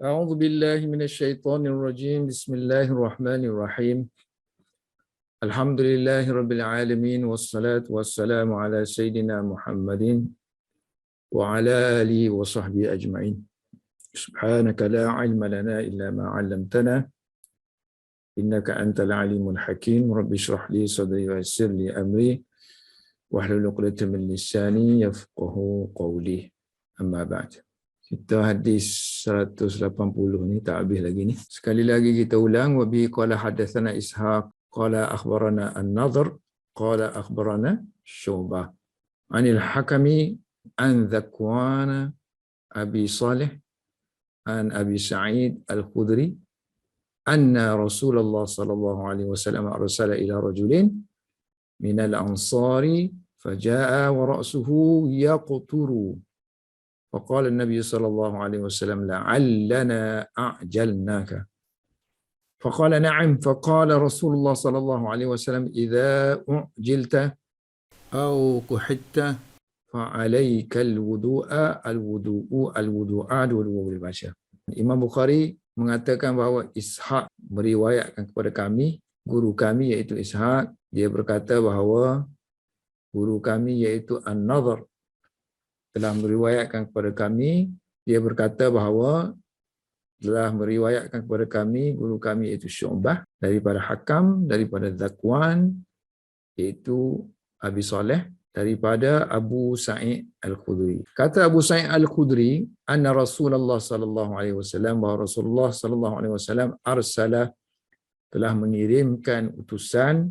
أعوذ بالله من الشيطان الرجيم. بسم الله الرحمن الرحيم. الحمد لله رب العالمين والصلاة والسلام على سيدنا محمد وعلى آله وصحبه أجمعين. سبحانك لا علم لنا إلا ما علمتنا إنك أنت العليم الحكيم. رب اشرح لي صدري ويسر لي أمري واحلل عقدة من لساني يفقهوا قولي. أما بعد. Kita hadis 180 ni tak habis lagi ni. Sekali lagi kita ulang. Wa bi qala hadatsana Ishaq qala akhbarana An-Nadhr qala akhbarana Syu'bah anil Hakami an Dhakwan Abi Salih an Abi Sa'id Al-Khudri anna Rasulullah sallallahu alaihi wasallam arsala ila rajulin min al-ansari faja'a wa ra'suhu yaqturu. فقال النبي صلى الله عليه وسلم لعلنا أعجلناك فقال نعم. فقال رسول الله صلى الله عليه وسلم إذا أعجلت أو كحدت فعليك الوضوء Imam Bukhari mengatakan bahawa Ishaq meriwayatkan kepada kami, guru kami iaitu Ishaq, dia berkata bahawa guru kami iaitu An-Nadhr telah meriwayatkan kepada kami, dia berkata bahawa telah meriwayatkan kepada kami, guru kami iaitu Syu'bah, daripada Hakam, daripada Dhakwan, iaitu Abi Saleh, daripada Abu Sa'id Al-Khudri. Kata Abu Sa'id Al-Khudri, anna Rasulullah sallallahu alaihi wasallam, bahawa Rasulullah sallallahu alaihi wasallam arsala, telah mengirimkan utusan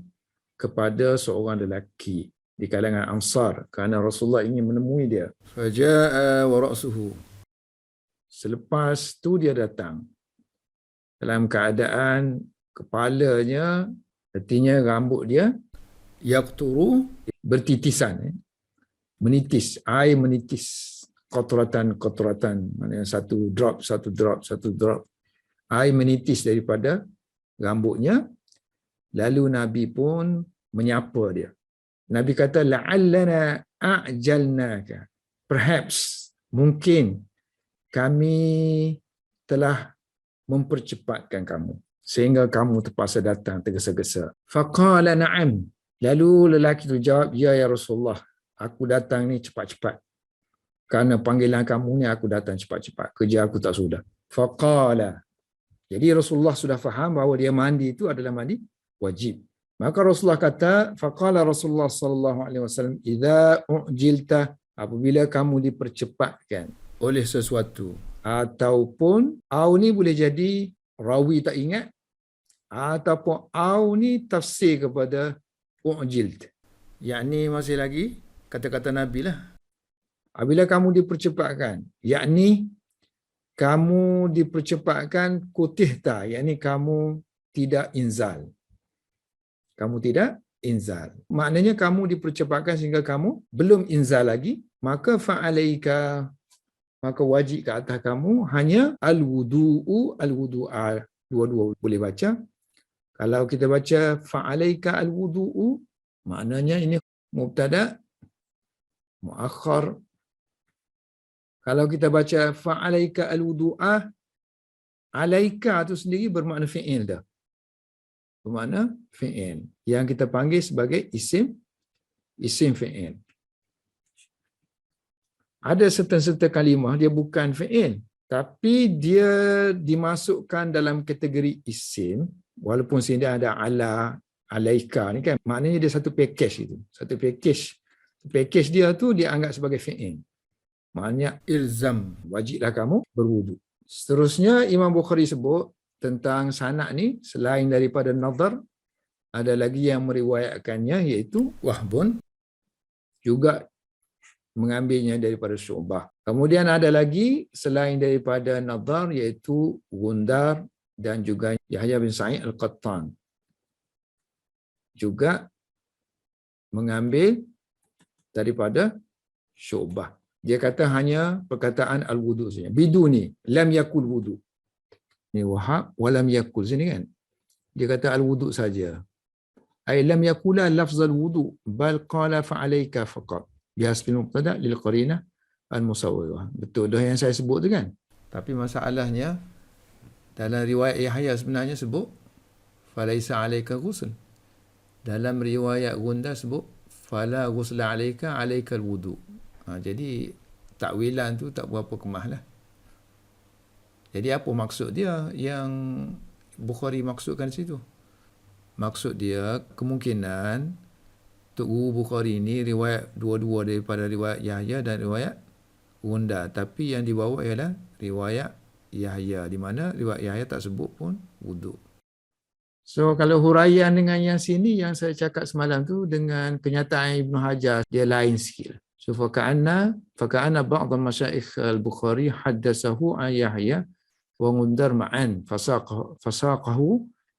kepada seorang lelaki di kalangan Ansar, kerana Rasulullah ingin menemui dia. Faja'a wa ra'suhu, selepas tu dia datang dalam keadaan kepalanya, artinya rambut dia yaqturu, bertitisan, menitis, air menitis, qatratan, maknanya satu drop, air menitis daripada rambutnya. Lalu Nabi pun menyapa dia. Nabi kata la'allana a'jalnaka, perhaps, mungkin kami telah mempercepatkan kamu sehingga kamu terpaksa datang tergesa-gesa. Faqala na'am, lalu lelaki itu jawab, ya Rasulullah, aku datang ni cepat-cepat, kerana panggilan kamu ni aku datang cepat-cepat, kerja aku tak sudah. Faqala, jadi Rasulullah sudah faham bahawa dia mandi itu adalah mandi wajib. Maka Rasulullah kata, faqala Rasulullah sallallahu alaihi wasallam, idza ujilta, apabila kamu dipercepatkan oleh sesuatu, ataupun au ni boleh jadi rawi tak ingat, ataupun au ni tafsir kepada ujilt, yakni masih lagi kata-kata Nabi lah. Apabila kamu dipercepatkan, yakni kamu dipercepatkan kutihta, yakni kamu tidak inzal. Kamu tidak inzal. Maknanya kamu dipercepatkan sehingga kamu belum inzal lagi, maka fa'alaika, maka wajib ke atas kamu hanya al-wudu'a, dua-dua boleh baca. Kalau kita baca fa'alaika al-wudu'u, maknanya ini mubtada muakhar. Kalau kita baca fa'alaika al-wudu'a, alaika itu sendiri bermakna fi'il dah. Bermakna fi'il, yang kita panggil sebagai isim fi'il. Ada serta-serta kalimah dia bukan fi'il, tapi dia dimasukkan dalam kategori isim, walaupun sini ada ala, alaika ni kan, maknanya dia satu package itu. Satu package dia tu dianggap sebagai fi'il. Maknanya ilzam, wajiblah kamu berwudu. Seterusnya Imam Bukhari sebut tentang sanad ni, selain daripada Nadhr, ada lagi yang meriwayatkannya iaitu Wahbun, juga mengambilnya daripada Syu'bah. Kemudian ada lagi selain daripada Nadhr iaitu Gundar dan juga Yahya bin Sa'id Al-Qattan, juga mengambil daripada Syu'bah. Dia kata hanya perkataan al-wudu saja. Biduni lam yakul wudu. Ni Wahab walam yakul sini kan. Dia kata al-wudu saja. Ay lam yakula lafzal wudu bal qala fa alayka faqat. Bihasbil mubtada lil qarinah al musawwirah. Betul dah yang saya sebut tu kan. Tapi masalahnya Dalam riwayat Yahya sebenarnya sebut falaisa alaika ghusl. Dalam riwayat Gundar sebut fala ghusla alaika alaikal wudu. Jadi takwilan tu tak berapa kemah lah. Jadi apa maksud dia yang Bukhari maksudkan situ? Maksud dia kemungkinan Tok Guru Bukhari ni riwayat dua-dua daripada riwayat Yahya dan riwayat Gundar. Tapi yang dibawa ialah riwayat Yahya, di mana riwayat Yahya tak sebut pun wudu. So kalau huraian dengan yang sini yang saya cakap semalam tu dengan kenyataan Ibn Hajar dia lain sikit. So faka'anna ba'd al-masyaikh al-Bukhari haddatsahu an Yahya wa Gundar ma'an fasaqahu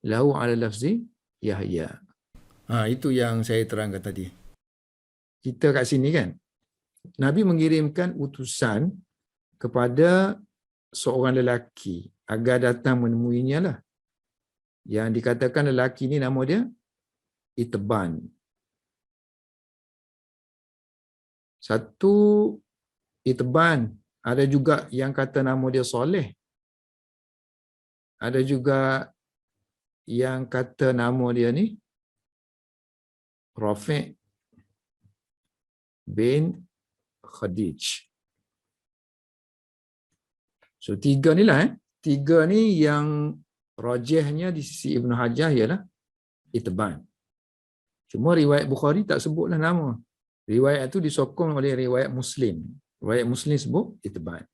lahu ala lafzi Yahya. Itu yang saya terangkan tadi. Kita kat sini kan, Nabi mengirimkan utusan kepada seorang lelaki agar datang menemuinya lah. Yang dikatakan lelaki ni nama dia Itban. Satu Itban, ada juga yang kata nama dia Soleh. Ada juga yang kata nama dia ni Rafi' bin Khadij. So tiga ni lah tiga ni yang rajihnya di sisi Ibn Hajar ialah Itban. Cuma riwayat Bukhari tak sebutlah nama. Riwayat tu disokong oleh riwayat Muslim. Riwayat Muslim sebut Itban.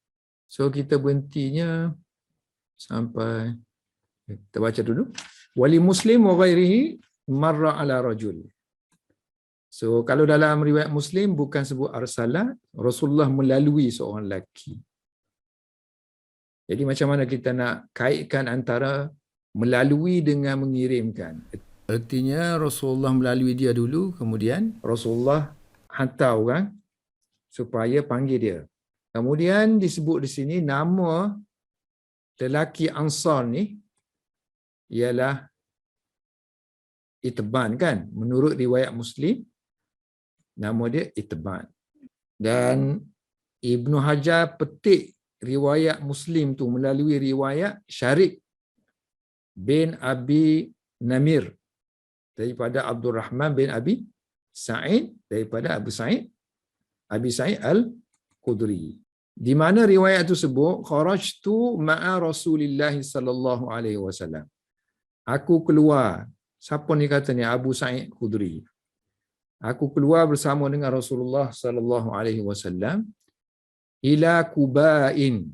So kita berhentinya sampai kita baca dulu. Wali Muslim wa ghairihi marra ala rajul. So kalau dalam riwayat Muslim bukan sebut arsala, Rasulullah melalui seorang lelaki. Jadi macam mana kita nak kaitkan antara melalui dengan mengirimkan? Artinya Rasulullah melalui dia dulu, kemudian Rasulullah hantar orang supaya panggil dia. Kemudian disebut di sini nama lelaki Ansar ni ialah Itban kan? Menurut riwayat Muslim, nama dia Itban. Dan Ibn Hajar petik riwayat Muslim tu melalui riwayat Syarik bin Abi Namir daripada Abdul Rahman bin Abi Sa'id daripada Abi Sa'id Al-Khudri. Di mana riwayat itu sebut kharajtu ma'a Rasulillah sallallahu alaihi wasallam. Aku keluar. Siapa ni kata ni? Abu Sa'id Khudri. Aku keluar bersama dengan Rasulullah sallallahu alaihi wasallam ila Kuba'in,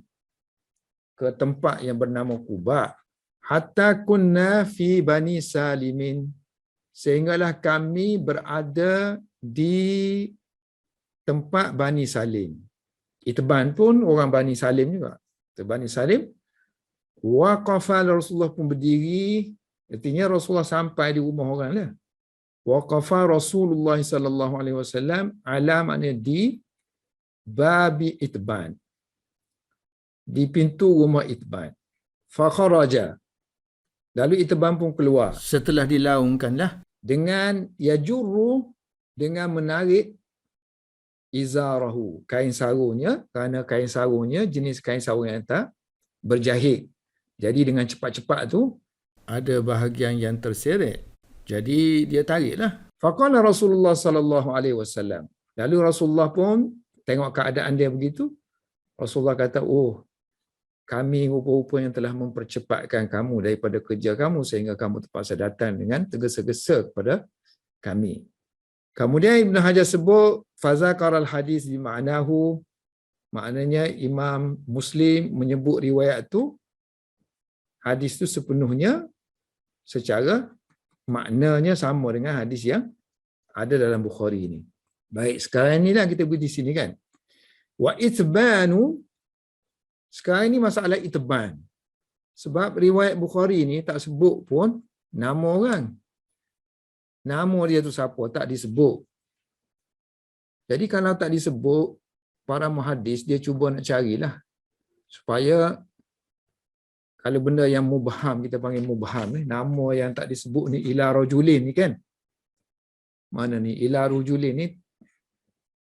ke tempat yang bernama Kuba, hatta kunna fi Bani Salimin, sehinggalah kami berada di tempat Bani Salim. Itban pun orang Bani Salim juga. Bani Salim. Waqafa Rasulullah pun berdiri, artinya Rasulullah sampai di rumah orang lah. Waqafa Rasulullah sallallahu alaihi wasallam ala makna di babi Itban, di pintu rumah Itban. Fa kharaja, lalu Itban pun keluar setelah dilaungkanlah dengan yajurru, dengan menarik izarahu, kain sarungnya, kerana kain sarungnya jenis kain sarung yang tak berjahit. Jadi dengan cepat-cepat tu ada bahagian yang terseret. Jadi dia tariklah. Faqala Rasulullah sallallahu alaihi wasallam. Lalu Rasulullah pun tengok keadaan dia begitu. Rasulullah kata, "Oh, kami rupa-rupanya telah mempercepatkan kamu daripada kerja kamu sehingga kamu terpaksa datang dengan tergesa-gesa kepada kami." Kemudian Ibn Hajar sebut fazakaral hadis di ma'nahu, maknanya Imam Muslim menyebut riwayat tu, hadis tu sepenuhnya secara maknanya sama dengan hadis yang ada dalam Bukhari ini. Baik, sekarang inilah kita pergi di sini kan. Wa itbanu, sekarang ini masalah itban. Sebab riwayat Bukhari ni tak sebut pun nama orang. Nama dia tu siapa tak disebut. Jadi kalau tak disebut, para muhaddis dia cuba nak carilah supaya kalau benda yang mubham, kita panggil mubham ni, nama yang tak disebut ni, ila rajulin ni kan. Mana ni ila rajulin ni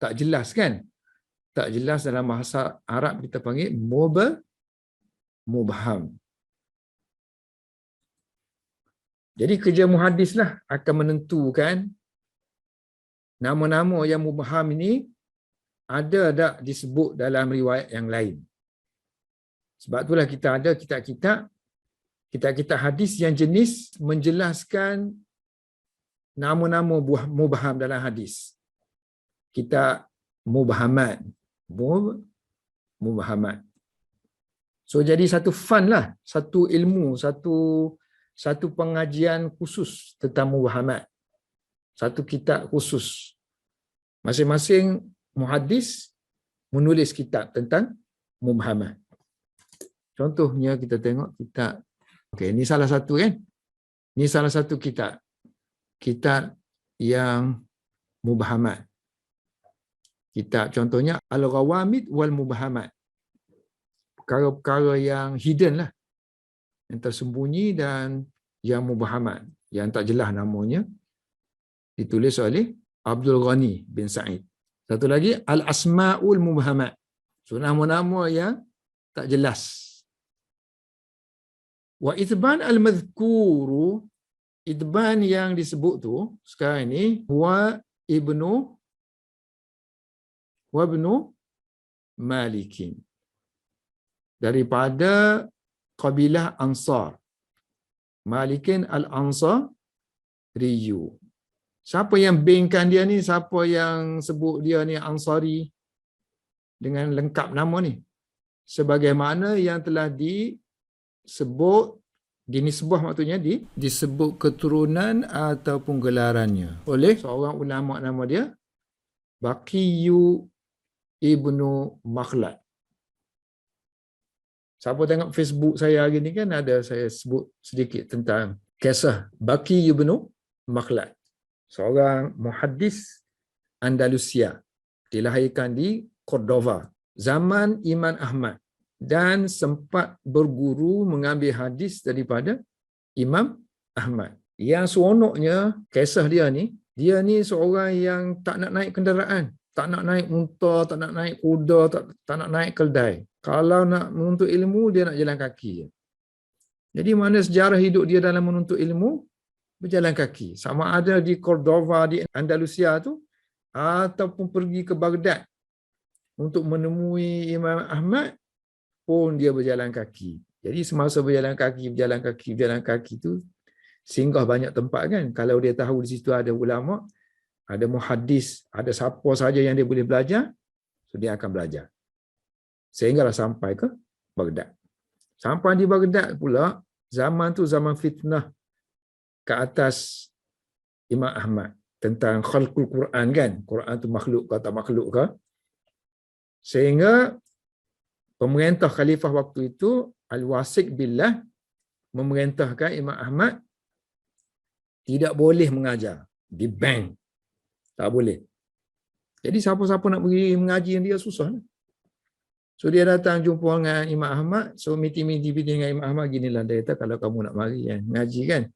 tak jelas kan? Tak jelas dalam bahasa Arab kita panggil mubham. Jadi kerja muhadis lah akan menentukan nama-nama yang mubham ini ada tak disebut dalam riwayat yang lain. Sebab itulah kita ada kitab-kitab hadis yang jenis menjelaskan nama-nama mubham dalam hadis. Kitab mubhamat. Mubhamat. So jadi satu fun lah, satu ilmu, satu pengajian khusus tentang mubhamat. Satu kitab khusus. Masing-masing muhadis menulis kitab tentang mubhamat. Contohnya kita tengok kitab. Okey, ini salah satu kan? Ini salah satu kitab. Kitab yang mubhamat. Kitab contohnya Al-Ghawamid wal Mubhamat. Perkara-perkara yang hidden lah. Yang tersembunyi dan yang mubhamat. Yang tak jelas namanya. Ditulis oleh Abdul Ghani bin Sa'id. Satu lagi Al-Asma'ul Mubhamat. So nama-nama yang tak jelas. Wa ithban al-madhkuru, idban yang disebut tu sekarang ini wa ibnu Malikin, daripada kabilah Ansar. Malikin al-Ansariyu. Siapa yang bingkan dia ni? Siapa yang sebut dia ni Ansari dengan lengkap nama ni? Sebagaimana yang telah disebut, dinisbah maksudnya disebut keturunan ataupun gelarannya oleh seorang ulama nama dia Baqiyu Ibnu Makhlad. Siapa tengok Facebook saya hari ni kan ada saya sebut sedikit tentang kisah Baqiyu Ibnu Makhlad. Seorang muhaddis Andalusia, dilahirkan di Cordova zaman Imam Ahmad dan sempat berguru mengambil hadis daripada Imam Ahmad. Yang seronoknya kisah dia ni seorang yang tak nak naik kenderaan, tak nak naik unta, tak nak naik kuda, tak nak naik keldai. Kalau nak menuntut ilmu, dia nak jalan kaki. Jadi mana sejarah hidup dia dalam menuntut ilmu? Berjalan kaki. Sama ada di Cordova, di Andalusia tu, ataupun pergi ke Baghdad untuk menemui Imam Ahmad, pun dia berjalan kaki. Jadi semasa berjalan kaki tu, singgah banyak tempat kan. Kalau dia tahu di situ ada ulama, ada muhaddis, ada siapa saja yang dia boleh belajar, so dia akan belajar. Sehinggalah sampai ke Baghdad. Sampai di Baghdad pula, zaman tu zaman fitnah ke atas Imam Ahmad tentang khalqul Quran kan. Quran tu makhluk ke tak makhluk ke. Sehingga pemerintah khalifah waktu itu, Al-Wasiq Billah, memerintahkan Imam Ahmad tidak boleh mengajar. Di-ban. Tak boleh. Jadi siapa-siapa nak pergi mengaji dengan dia susah. So dia datang jumpa dengan Imam Ahmad. So meeting dengan Imam Ahmad, ginilah dia kata, kalau kamu nak mari kan, mengaji kan,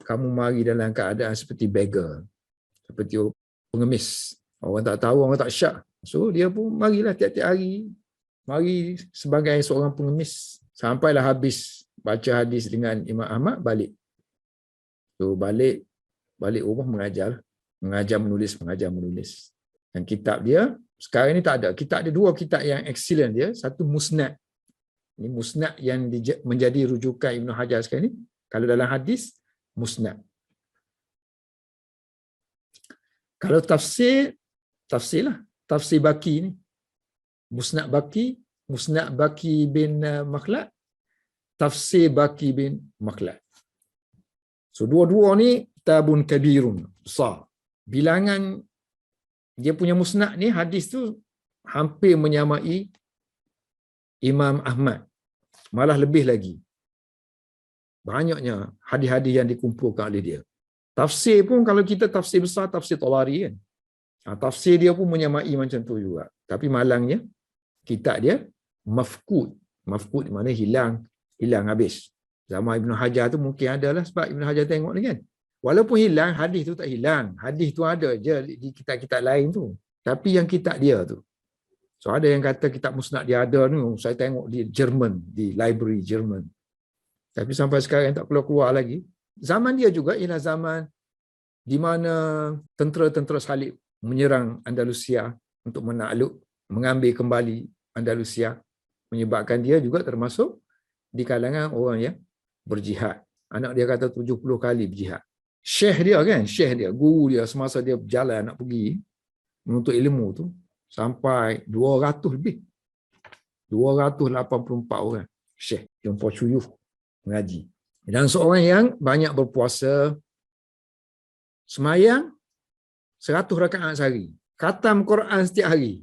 kamu mari dalam keadaan seperti beggar. Seperti pengemis. Orang tak tahu, orang tak syak. So dia pun marilah tiap-tiap hari. Mari sebagai seorang pengemis. Sampailah habis baca hadis dengan Imam Ahmad, balik. So balik rumah mengajar menulis. Dan kitab dia sekarang ni tak ada. Kitab dia dua kitab yang excellent dia. Satu Musnad. Ini Musnad yang menjadi rujukan Ibn Hajar sekarang ni. Kalau dalam hadis, Musnad. Kalau tafsir lah. Tafsir Baqi ni. Musnad Baqi bin Makhlad. Tafsir Baqi bin Makhlad. So dua-dua ni kitabun kabirun, besar. Bilangan dia punya musnad ni, hadis tu hampir menyamai Imam Ahmad. Malah lebih lagi. Banyaknya hadis-hadis yang dikumpulkan oleh dia. Tafsir pun kalau kita tafsir besar, tafsir Tabari kan. Tafsir dia pun menyamai macam tu juga. Tapi malangnya, kitab dia mafqud. Mafqud mana hilang habis. Zaman Ibn Hajar tu mungkin ada lah sebab Ibn Hajar tengok ni kan. Walaupun hilang, hadis tu tak hilang. Hadis tu ada je di kitab-kitab lain tu. Tapi yang kitab dia tu. So ada yang kata kitab musnad dia ada ni. Saya tengok di Jerman, di library Jerman. Tapi sampai sekarang tak keluar-keluar lagi. Zaman dia juga ialah zaman di mana tentera-tentera salib menyerang Andalusia untuk mengambil kembali Andalusia, menyebabkan dia juga termasuk di kalangan orang yang berjihad. Anak dia kata 70 kali berjihad. Syekh dia, guru dia semasa dia berjalan nak pergi menuntut ilmu tu, sampai 200 lebih. 284 orang syekh yang pocuyuh mengaji. Dan seorang yang banyak berpuasa, semayang 100 rakaat sehari, khatam Quran setiap hari.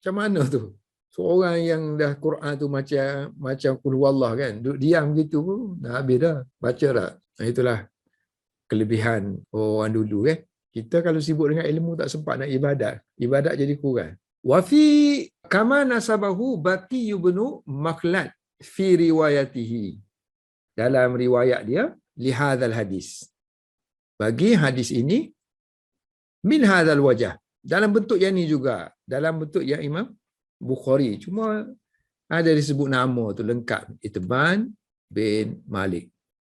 Macam mana tu? Seorang yang dah Quran tu macam qul huwallah kan, duduk diam gitu pun dah habis dah, baca tak? Itulah kelebihan orang dulu kan. Kita kalau sibuk dengan ilmu tak sempat nak ibadat jadi kurang. Wa fi kama nasabahu Baqi ibn Makhlad fi riwayatihi. Dalam riwayat dia li hadzal hadis. Bagi hadis ini min hadzal wajah. Dalam bentuk yang ni juga, dalam bentuk yang Imam Bukhari, cuma ada disebut nama tu lengkap, Itban bin Malik.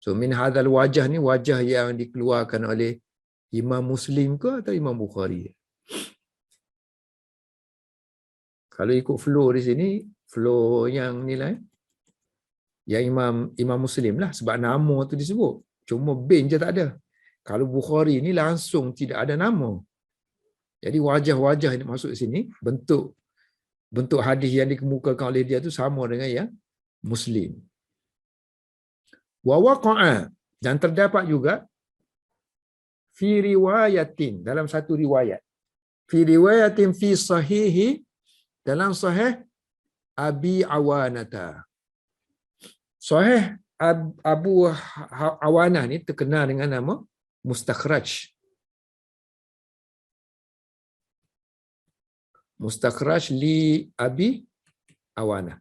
So min hadzal wajah ni wajah yang dikeluarkan oleh Imam Muslim ke atau Imam Bukhari? Kalau ikut flow di sini, flow yang ni lah, yang Imam Muslim lah, sebab nama tu disebut. Cuma bin je tak ada. Kalau Bukhari ni langsung tidak ada nama. Jadi wajah-wajah yang masuk di sini, bentuk hadis yang dikemukakan oleh dia tu sama dengan yang Muslim. Wa waqa'a, dan terdapat juga fi riwayatin, dalam satu riwayat. Fi riwayatin fi sahihi, dalam sahih Abi Awanata. Sahih Abu Awanah ni terkenal dengan nama Mustakhraj. Mustakhraj li Abi Awanah.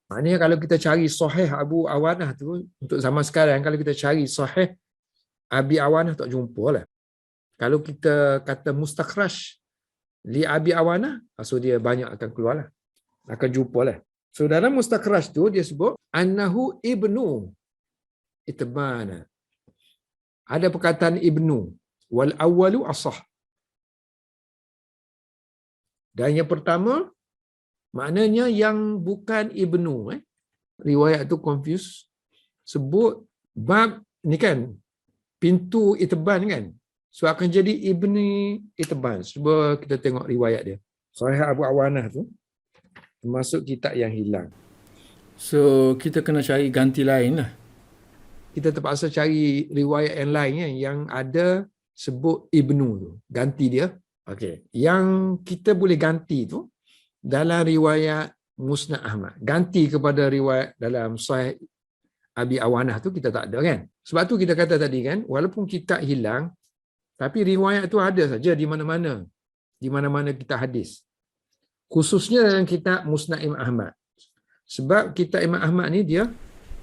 Maknanya kalau kita cari sahih Abu Awanah tu, untuk zaman sekarang, kalau kita cari sahih Abi Awanah tak jumpa lah. Kalau kita kata Mustakhraj li Abi Awanah, maksud dia banyak akan keluar lah. Akan jumpa lah. So dalam Mustakhraj tu dia sebut annahu ibnu Itban. Ada perkataan ibnu, wal awwalu asah. Dan yang pertama maknanya yang bukan ibnu. Riwayat tu confuse. Sebut bab ni kan, pintu Itban kan. So akan jadi Ibni Itban. Cuba kita tengok riwayat dia. Sahih Abu Awanah tu termasuk kitab yang hilang. So kita kena cari ganti lain lah. Kita terpaksa cari riwayat yang lain yang ada sebut Ibnu tu. Ganti dia. Okey. Yang kita boleh ganti tu dalam riwayat Musnad Ahmad. Ganti kepada riwayat dalam Sahih Abi Awanah tu kita tak ada kan. Sebab tu kita kata tadi kan, walaupun kitab hilang, tapi riwayat tu ada saja di mana-mana. Di mana-mana kita hadis. Khususnya dalam kitab Musnad Imam Ahmad. Sebab kitab Imam Ahmad ni dia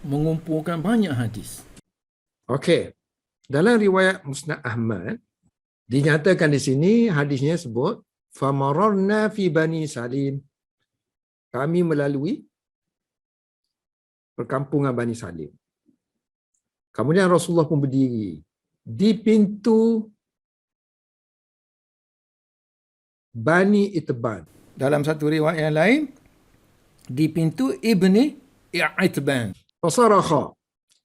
mengumpulkan banyak hadis. Okey. Dalam riwayat Musnad Ahmad, dinyatakan di sini hadisnya sebut, famararna fi Bani Salim. Kami melalui perkampungan Bani Salim. Kemudian Rasulullah pun berdiri di pintu Bani Itban. Dalam satu riwayat yang lain, di pintu Ibni Itban. Fasarakha.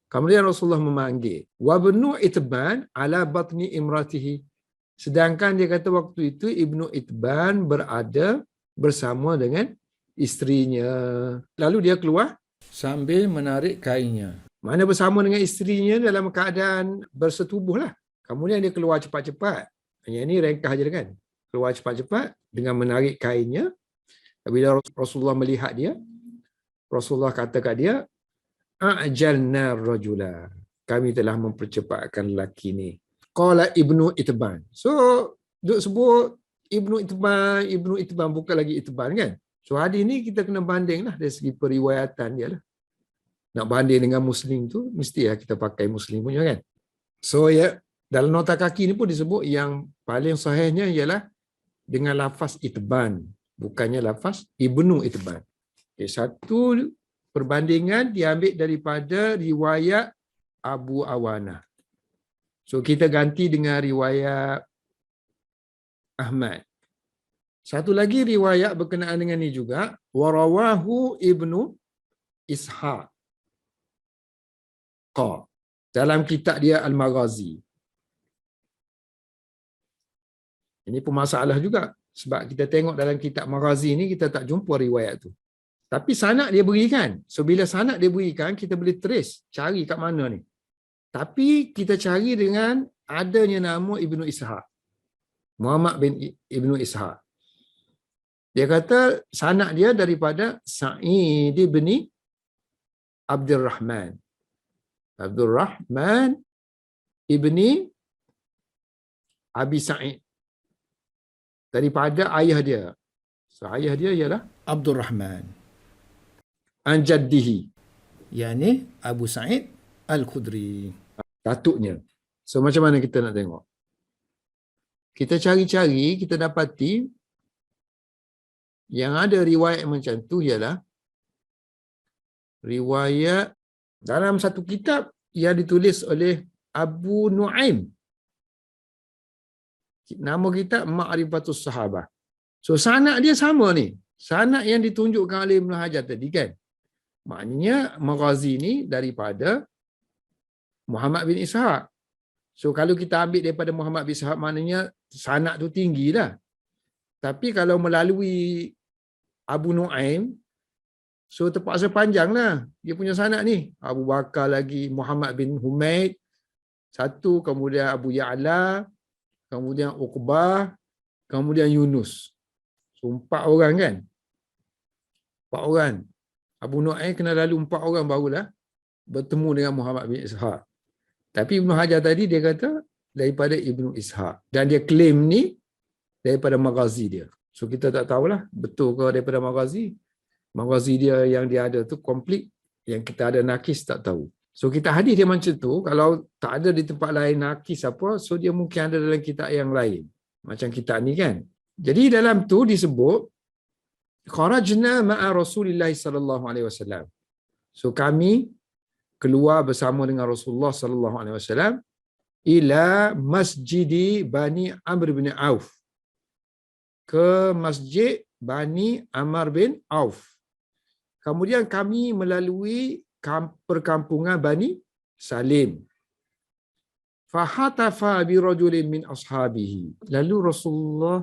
Kemudian Rasulullah memanggil. Wa ibnu Itban ala batni imratihi. Sedangkan dia kata waktu itu Ibnu Itban berada bersama dengan isterinya. Lalu dia keluar sambil menarik kainnya. Mana bersama dengan isterinya dalam keadaan bersetubuh lah. Kemudian dia keluar cepat-cepat. Yang ini ringkas je kan. Keluar cepat-cepat dengan menarik kainnya. Bila Rasulullah melihat dia, Rasulullah kata kat dia, A'jalna rajula. Kami telah mempercepatkan lelaki ni. Qala Ibnu Itban. So, duk sebut Ibnu Itban bukan lagi Itban kan. So, hadis ni kita kena banding lah dari segi periwayatan dia lah. Nak banding dengan Muslim tu, mestilah kita pakai Muslim punya kan. So, ya, dalam nota kaki ni pun disebut yang paling sahihnya ialah dengan lafaz Itban. Bukannya lafaz Ibnu Itban. Okay, satu perbandingan diambil daripada riwayat Abu Awana. So kita ganti dengan riwayat Ahmad. Satu lagi riwayat berkenaan dengan ni juga, warawahu Ibnu Ishaq dalam kitab dia Al-Maghazi. Ini pun masalah juga sebab kita tengok dalam kitab Maghazi ni kita tak jumpa riwayat tu. Tapi sanad dia berikan. So bila sanad dia berikan kita boleh trace, cari kat mana ni. Tapi kita cari dengan adanya nama Ibnu Ishaq. Muhammad bin Ibnu Ishaq. Dia kata sanad dia daripada Sa'id bin Abdul Rahman. Abdul Rahman ibni Abi Sa'id. Daripada ayah dia. So ayah dia ialah Abdul Rahman. An jaddihi. Yani Abu Sa'id Al-Khudri. Datuknya. So macam mana kita nak tengok? Kita cari-cari, kita dapati yang ada riwayat macam tu ialah riwayat dalam satu kitab yang ditulis oleh Abu Nu'aim. Nama kitab Ma'rifatus Sahabah. So sanad dia sama ni. Sanad yang ditunjukkan oleh Ibn Hajar tadi kan. Maknanya Maghazi ni daripada Muhammad bin Ishaq. So kalau kita ambil daripada Muhammad bin Ishaq maknanya sanad tu tinggi lah. Tapi kalau melalui Abu Nu'aim, so terpaksa panjang lah dia punya sanad ni. Abu Bakar lagi, Muhammad bin Humaid, satu, kemudian Abu Ya'la, kemudian Uqbah, kemudian Yunus. So 4 orang kan? 4 orang. Abu Nu'aim kena lalu 4 orang barulah bertemu dengan Muhammad bin Ishaq. Tapi Ibn Hajar tadi dia kata daripada Ibnu Ishaq. Dan dia claim ni daripada Maghazi dia. So kita tak tahulah betul ke daripada Maghazi. Maghazi dia yang dia ada tu komplit, yang kita ada nakis tak tahu. So kita hadis dia macam tu, kalau tak ada di tempat lain nakis apa, so dia mungkin ada dalam kitab yang lain. Macam kitab ni kan. Jadi dalam tu disebut kharajna ma'a Rasulillah sallallahu alaihi wasallam. So kami keluar bersama dengan Rasulullah sallallahu alaihi wasallam ila masjidi Bani Amr bin Auf. Ke masjid Bani Amr bin Auf. Kemudian kami melalui perkampungan Bani Salim. Fahatafa bi rajulin min ashabihi. Lalu Rasulullah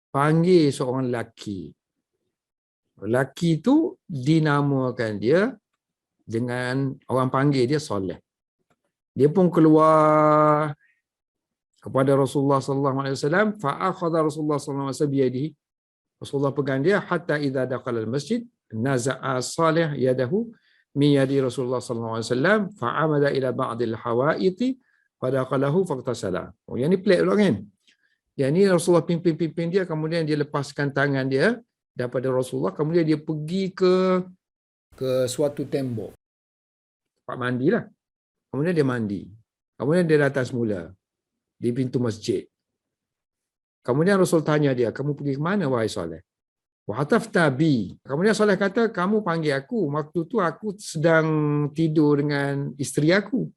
panggil seorang lelaki. Lelaki itu dinamakan dia dengan orang panggil dia Soleh. Dia pun keluar kepada Rasulullah sallallahu alaihi wasallam, fa akhadha Rasulullah sallallahu alaihi wasallam biyadihi. Rasulullah pegang dia hatta idza daqala al-masjid naza'a Salih yadahu min yadi Rasulullah sallallahu alaihi wasallam fa amada ila ba'd al-hawaiti fadaqalahu faqtasala. Oh yang ni pelik pula kan. Yang ni Rasulullah pimpin dia, kemudian dia lepaskan tangan dia daripada Rasulullah, kemudian dia pergi ke suatu tembok. Tempat mandilah. Kemudian dia mandi. Kemudian dia datang semula di pintu masjid. Kemudian Rasul tanya dia, kamu pergi ke mana wahai Saleh? Wa hatafta bi. Kemudian Saleh kata, kamu panggil aku. Waktu tu aku sedang tidur dengan isteri aku.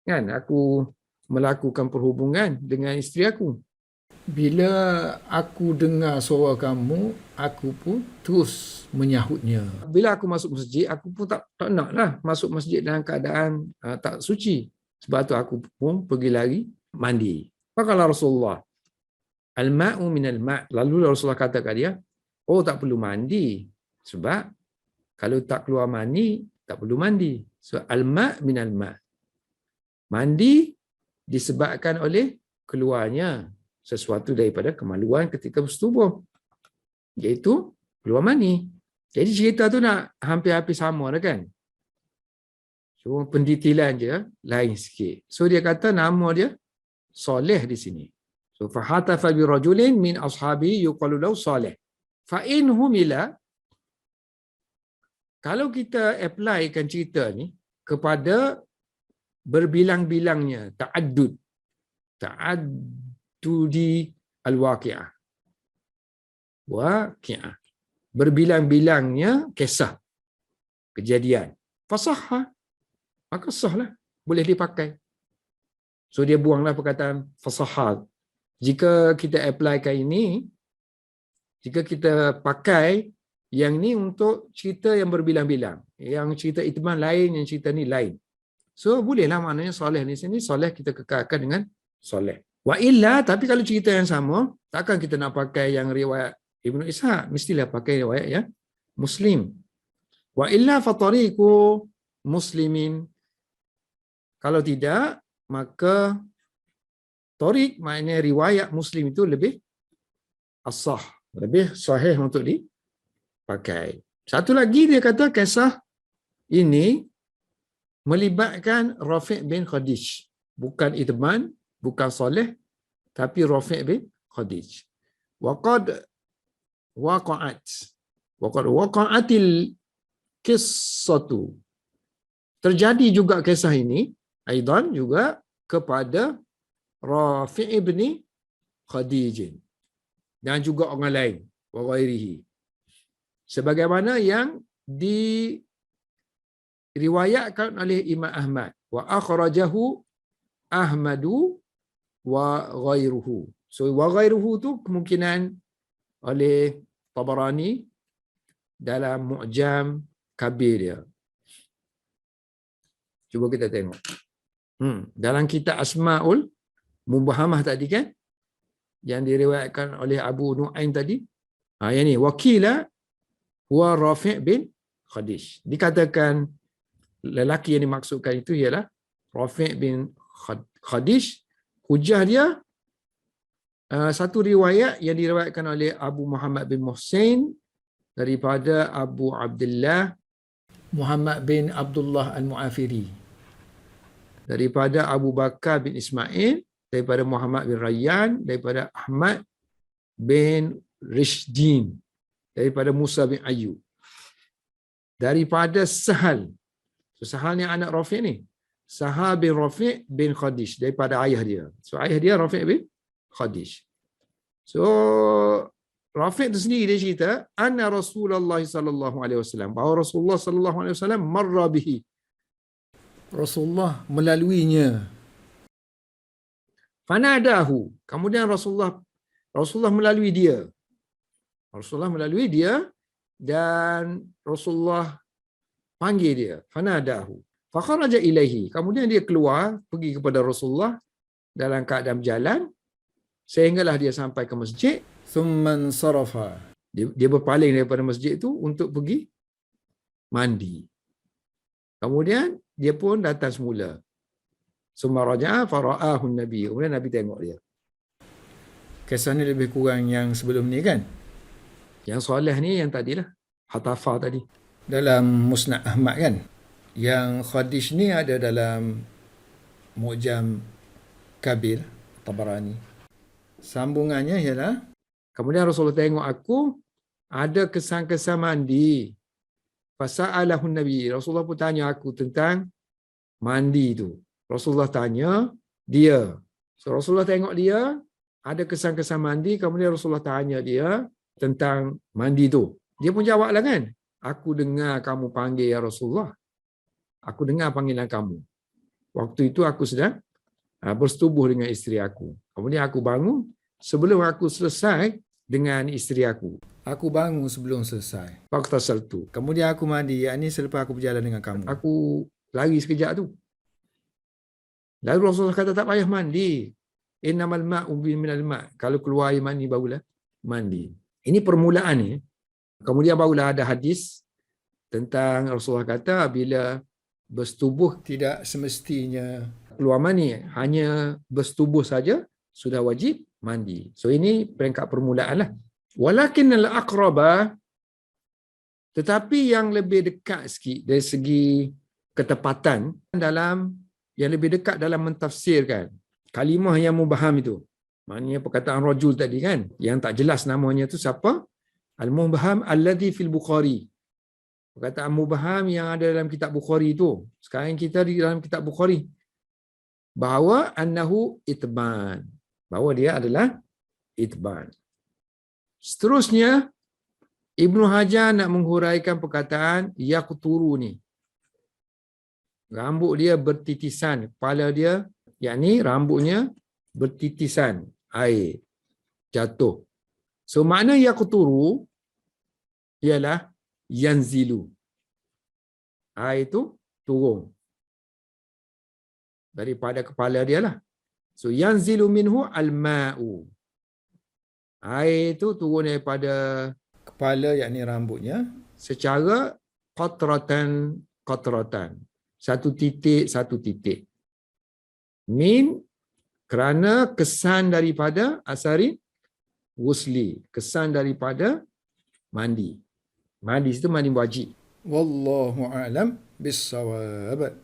Kan, aku melakukan perhubungan dengan isteri aku. Bila aku dengar suara kamu, aku pun terus menyahutnya. Bila aku masuk masjid, aku pun tak naklah masuk masjid dalam keadaan tak suci. Sebab tu aku pun pergi lagi mandi. Faqala Rasulullah, al-ma'u minal ma'. Lalu Rasulullah kata kat dia, oh tak perlu mandi. Sebab kalau tak keluar mani, tak perlu mandi. So al-ma' minal ma'. Mandi disebabkan oleh keluarnya sesuatu daripada kemaluan ketika bersetubuh, iaitu keluar mani. Jadi cerita tu nak hampir-hampir sama dah kan. Cuma pendetilan je lain sikit. So dia kata nama dia Saleh di sini. So fahatafa bi rajulin min ashabi yuqalu lahu Saleh. Fa in humila, kalau kita applykan cerita ni kepada berbilang-bilangnya ta'addudi al-waqi'ah. Waqi'ah. Berbilang-bilangnya kisah, kejadian. Fasahha. maka sahlah, boleh dipakai. So dia buanglah perkataan fasahat. Jika kita applykan ini, jika kita pakai yang ni untuk cerita yang berbilang-bilang, yang cerita itman lain, yang cerita ni lain. So bolehlah, maknanya soleh di sini, soleh kita kekalkan dengan soleh. Wa illa, tapi kalau cerita yang sama, takkan kita nak pakai yang riwayat Ibnu Ishaq, mestilah pakai riwayat yang Muslim. Wa illa fatariqu muslimin. Kalau tidak, maka tariq, maknanya riwayat Muslim itu lebih as-sah, lebih sahih untuk dipakai. Satu lagi dia kata kisah ini melibatkan Rafi' bin Khadij. Bukan Itman, bukan Saleh, tapi Rafi' bin Khadij. Waqad waqa'atil qissatu. Terjadi juga kisah ini, aidan juga kepada Rafi' bin Khadij dan juga orang lain, wa ghairihi. Sebagaimana yang diriwayatkan oleh Imam Ahmad, wa akhrajahu Ahmadu wa ghairuhu. So wa ghairuhu tu kemungkinan oleh Tabarani dalam Mu'jam Kabir dia. Cuba kita tengok. Dalam kitab Asmaul Mubahamah tadi kan, yang diriwayatkan oleh Abu Nu'aim tadi, yang ni wakila wa Rafi' bin Khadij. Dikatakan lelaki yang dimaksudkan itu ialah Rafi' bin Khadij. Hujah dia satu riwayat yang diriwayatkan oleh Abu Muhammad bin Muhsin daripada Abu Abdullah Muhammad bin Abdullah Al-Mu'afiri, daripada Abu Bakar bin Ismail, daripada Muhammad bin Rayyan, daripada Ahmad bin Rishdin, daripada Musa bin Ayyub, daripada Sahal. So, Sahal ni anak Rafi' ni. Sahal bin Rafi' bin Khadij, daripada ayah dia. So ayah dia Rafi' bin Khadij. So Rafi' tu sendiri dia cerita, anna Rasulullah sallallahu alaihi wasallam, bahawa Rasulullah sallallahu alaihi wasallam marra bihi. Rasulullah melaluinya. Fanadahu. Kemudian Rasulullah melalui dia. Rasulullah melalui dia dan Rasulullah panggil dia. Fanadahu. Fakharaja ilaihi. Kemudian dia keluar pergi kepada Rasulullah dalam keadaan berjalan sehinggalah dia sampai ke masjid. Thumman sarafa. Dia berpaling daripada masjid itu untuk pergi mandi. Kemudian dia pun datang semula. Summa raja'a fara'ahu Nabi. Kemudian Nabi tengok dia. Kisah ni lebih kurang yang sebelum ni kan? Yang soleh ni yang tadilah. Hatafah tadi. Dalam Musnad Ahmad kan? Yang Khadij ni ada dalam Mu'jam Kabir Tabarani. Sambungannya ialah, kemudian Rasulullah tengok aku ada kesan-kesan mandi. Fasa'alahu Nabi. Rasulullah pun tanya aku tentang mandi tu. Rasulullah tanya dia. So Rasulullah tengok dia ada kesan-kesan mandi, kemudian Rasulullah tanya dia tentang mandi tu. Dia pun jawablah kan, aku dengar kamu panggil ya Rasulullah. Aku dengar panggilan kamu. Waktu itu aku sedang bersetubuh dengan isteri aku. Kemudian aku bangun sebelum aku selesai dengan isteri aku. Aku bangun sebelum selesai. Faqtasaltu. Kemudian aku mandi, yakni selepas aku berjalan dengan kamu. Aku lari sekejap tu. Lalu Rasulullah kata tak payah mandi. Innamal ma'u minal ma'. Kalau keluar air mani barulah mandi. Ini permulaan ni. Kemudian barulah ada hadis tentang Rasulullah kata bila bersetubuh tidak semestinya keluar mani, hanya bersetubuh saja sudah wajib mandi. So ini peringkat permulaan lah. Walakinnal aqraba, tetapi yang lebih dekat sikit dari segi ketepatan dalam yang lebih dekat dalam mentafsirkan kalimah yang mubaham itu. Maknanya perkataan rajul tadi kan, yang tak jelas namanya tu siapa? Al-mubaham alladhi fil Bukhari. Perkataan mubaham yang ada dalam kitab Bukhari tu. Sekarang kita di dalam kitab Bukhari. Bahawa annahu itban. Bahawa dia adalah itban. Seterusnya, Ibnu Hajar nak menghuraikan perkataan yaqturu ni. Rambut dia bertitisan, kepala dia, yakni rambutnya bertitisan air jatuh. So makna yaqturu ialah yanzilu. Air itu turun daripada kepala dia lah. So yanzilu minhu al-ma'u. Air itu turun daripada kepala, yakni rambutnya, secara qatratan. Satu titik. Min, kerana kesan daripada asari wusli, kesan daripada mandi. Mandi itu mandi wajib. Wallahu a'lam bissawab.